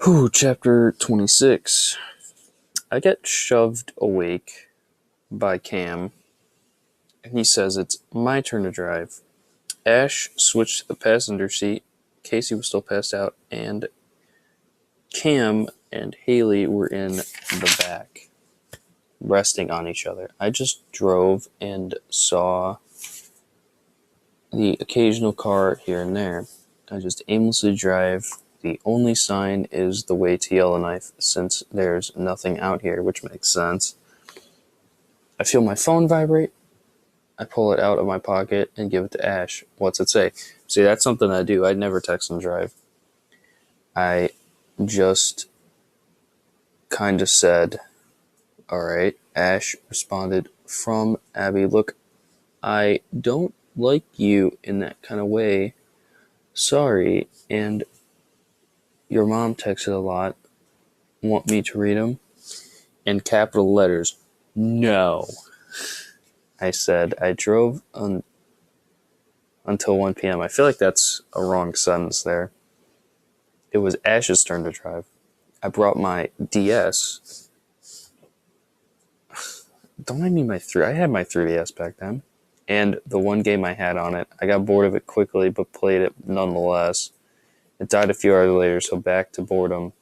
Whew, chapter 26. I get shoved awake by Cam, and he says it's my turn to drive. Ash switched to the passenger seat. Casey was still passed out, and Cam and Haley were in the back, resting on each other. I just drove and saw the occasional car here and there. I just aimlessly drive. The only sign is the way to Yellowknife, since there's nothing out here, which makes sense. I feel my phone vibrate. I pull it out of my pocket and give it to Ash. What's it say? See, that's something I do. I'd never text and drive. I just kind of said, all right. Ash responded from Abby, look, I don't like you in that kind of way. Sorry. And your mom texted a lot. Want me to read them? In capital letters. No. I said, I drove until 1 p.m. I feel like that's a wrong sentence there. It was Ash's turn to drive. I brought my DS. Don't I mean my 3? I had my 3DS back then. And the one game I had on it, I got bored of it quickly, but played it nonetheless. It died a few hours later, so back to boredom.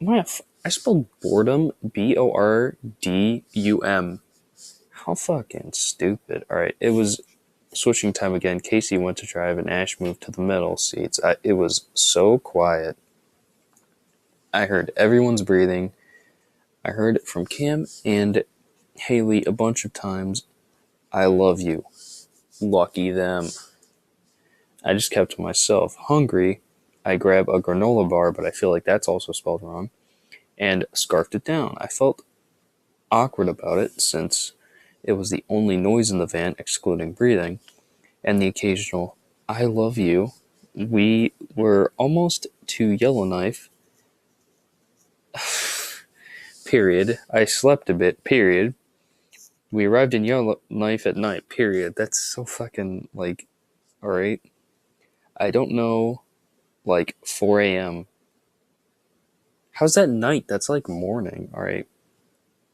I spelled boredom Bordum. How fucking stupid. Alright, it was switching time again. Casey went to drive and Ash moved to the middle seats. It was so quiet. I heard everyone's breathing. I heard it from Cam and Haley a bunch of times. I love you. Lucky them. I just kept to myself. Hungry, I grab a granola bar, but I feel like that's also spelled wrong, and scarfed it down. I felt awkward about it since it was the only noise in the van, excluding breathing, and the occasional I love you. We were almost to Yellowknife. Period. I slept a bit. Period. We arrived in Yellowknife at night. Period. That's so fucking, alright. I don't know, 4 a.m. How's that night? That's like morning, alright.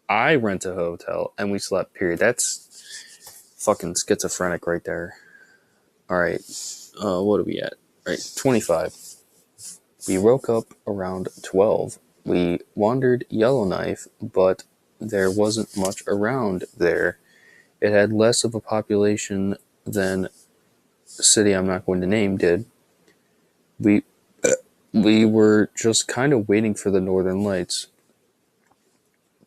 I rent a hotel and we slept, period. That's fucking schizophrenic right there. Alright, what are we at? Alright, 25. We woke up around 12. We wandered Yellowknife, but there wasn't much around there. It had less of a population than the city I'm not going to name did. We were just kind of waiting for the Northern Lights.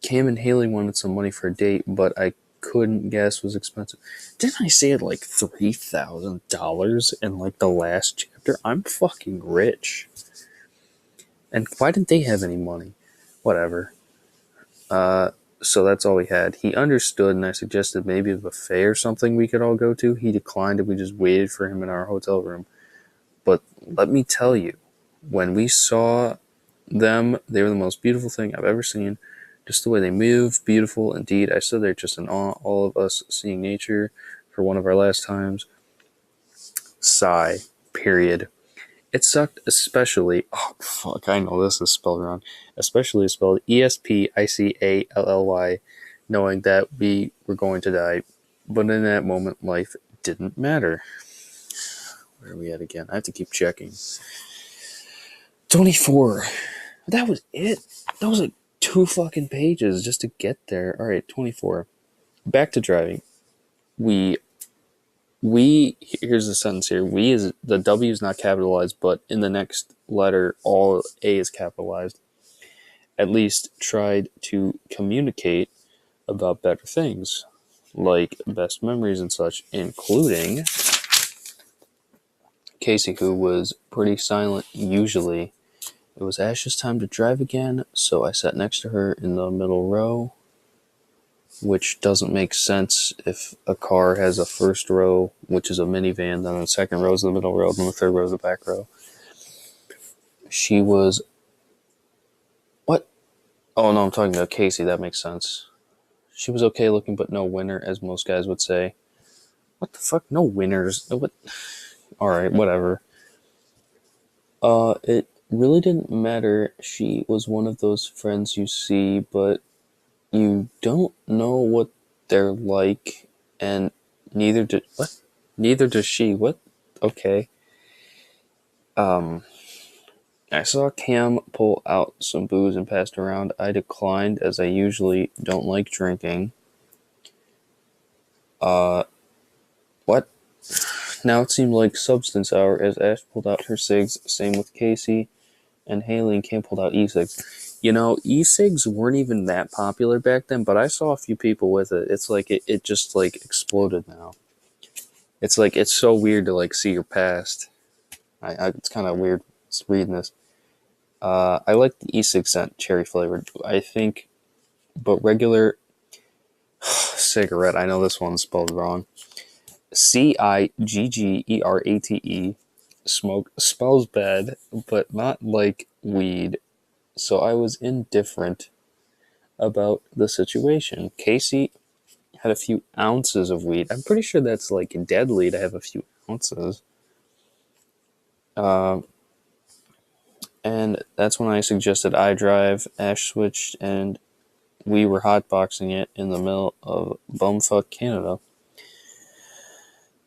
Cam and Haley wanted some money for a date, but I couldn't. Gas was expensive. Didn't I say it $3,000 in the last chapter? I'm fucking rich. And why didn't they have any money? Whatever. So that's all we had. He understood, and I suggested maybe a buffet or something we could all go to. He declined, and we just waited for him in our hotel room. But let me tell you, when we saw them, they were the most beautiful thing I've ever seen. Just the way they move, beautiful indeed. I stood there just in awe, all of us seeing nature for one of our last times. Sigh, period. It sucked especially, oh fuck, I know this is spelled wrong, especially spelled Espically, knowing that we were going to die. But in that moment, life didn't matter. Where are we at again? I have to keep checking. 24. That was it. That was 2 fucking pages just to get there. Alright, 24. Back to driving. We, here's the sentence here. We is, the W is not capitalized, but in the next letter, all A is capitalized. At least tried to communicate about better things, like best memories and such, including Casey, who was pretty silent usually. It was Ash's time to drive again, so I sat next to her in the middle row, which doesn't make sense if a car has a first row, which is a minivan, then the second row is the middle row, then the third row is the back row. She was... What? Oh, no, I'm talking about Casey. That makes sense. She was okay looking, but no winner, as most guys would say. What the fuck? No winners? What? Alright, whatever. It really didn't matter. She was one of those friends you see, but you don't know what they're like, and neither did what? Neither does she. What? Okay. Um, I saw Cam pull out some booze and passed around. I declined as I usually don't like drinking. What? Now it seemed like substance hour as Ash pulled out her cigs. Same with Casey and Haley, and Cam pulled out e-cigs. You know, e-cigs weren't even that popular back then, but I saw a few people with it. It's like it just like exploded now. It's like it's so weird to like see your past. It's kind of weird reading this. I like the e-cig scent, cherry flavored. I think, but regular cigarette. I know this one's spelled wrong. Ciggerate. Smoke spells bad, but not like weed. So I was indifferent about the situation. Casey had a few ounces of weed. I'm pretty sure that's like deadly to have a few ounces. And that's when I suggested I drive. Ash switched, and we were hotboxing it in the middle of bumfuck Canada.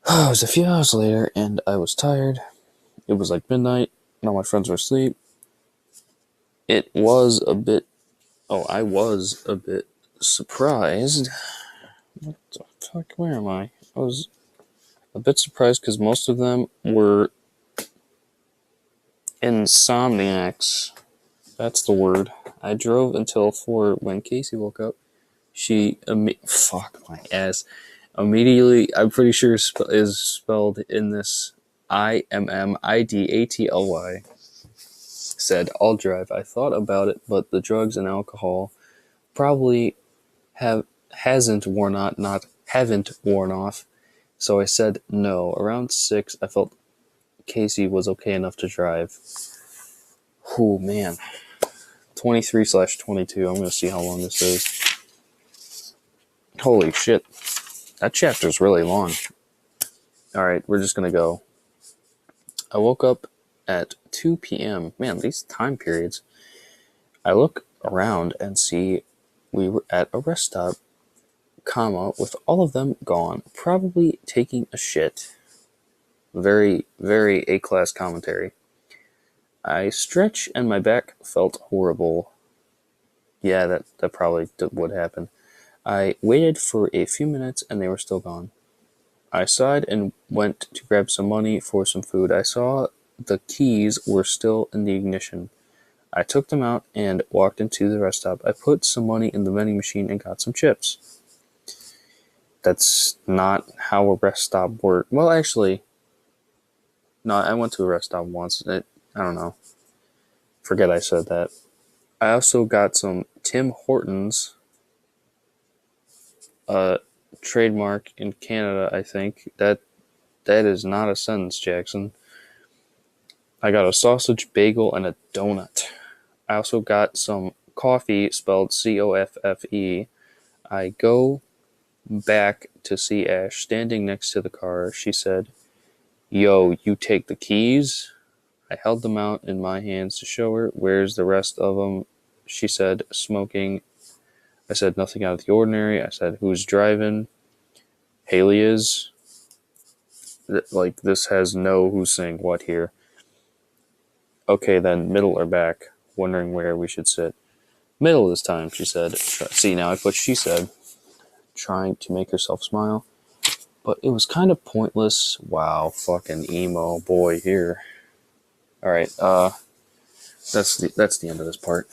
It was a few hours later, and I was tired. It was like midnight, and all my friends were asleep. It was a bit. Oh, I was a bit surprised. What the fuck? Where am I? I was a bit surprised because most of them were insomniacs. That's the word. I drove until 4 when Casey woke up. She fuck my ass. Immediately, I'm pretty sure is spelled in this Immidaty. Said, I'll drive. I thought about it, but the drugs and alcohol probably haven't worn off. So I said no. Around 6, I felt Casey was okay enough to drive. Oh man, 23/22. I'm gonna see how long this is. Holy shit, that chapter's really long. All right, we're just gonna go. I woke up at 2 p.m. Man, these time periods. I look around and see we were at a rest stop, with all of them gone, probably taking a shit. Very, very A-class commentary. I stretch and my back felt horrible. Yeah, that probably would happen. I waited for a few minutes and they were still gone. I sighed and went to grab some money for some food. I saw the keys were still in the ignition. I took them out and walked into the rest stop. I put some money in the vending machine and got some chips. That's not how a rest stop works. Well, actually, no, I went to a rest stop once. I don't know. Forget I said that. I also got some Tim Hortons, trademark in Canada, I think. That is not a sentence, Jackson. I got a sausage, bagel, and a donut. I also got some coffee, spelled Coffe. I go back to see Ash standing next to the car. She said, "Yo, you take the keys?" I held them out in my hands to show her. "Where's the rest of them?" She said, "Smoking." I said, "Nothing out of the ordinary." I said, "Who's driving?" "Haley is." Like, this has no who's saying what here. "Okay, then, middle or back?" Wondering where we should sit. "Middle this time," she said. See, now I put she said, trying to make herself smile. But it was kind of pointless. Wow, fucking emo boy here. Alright, that's the end of this part.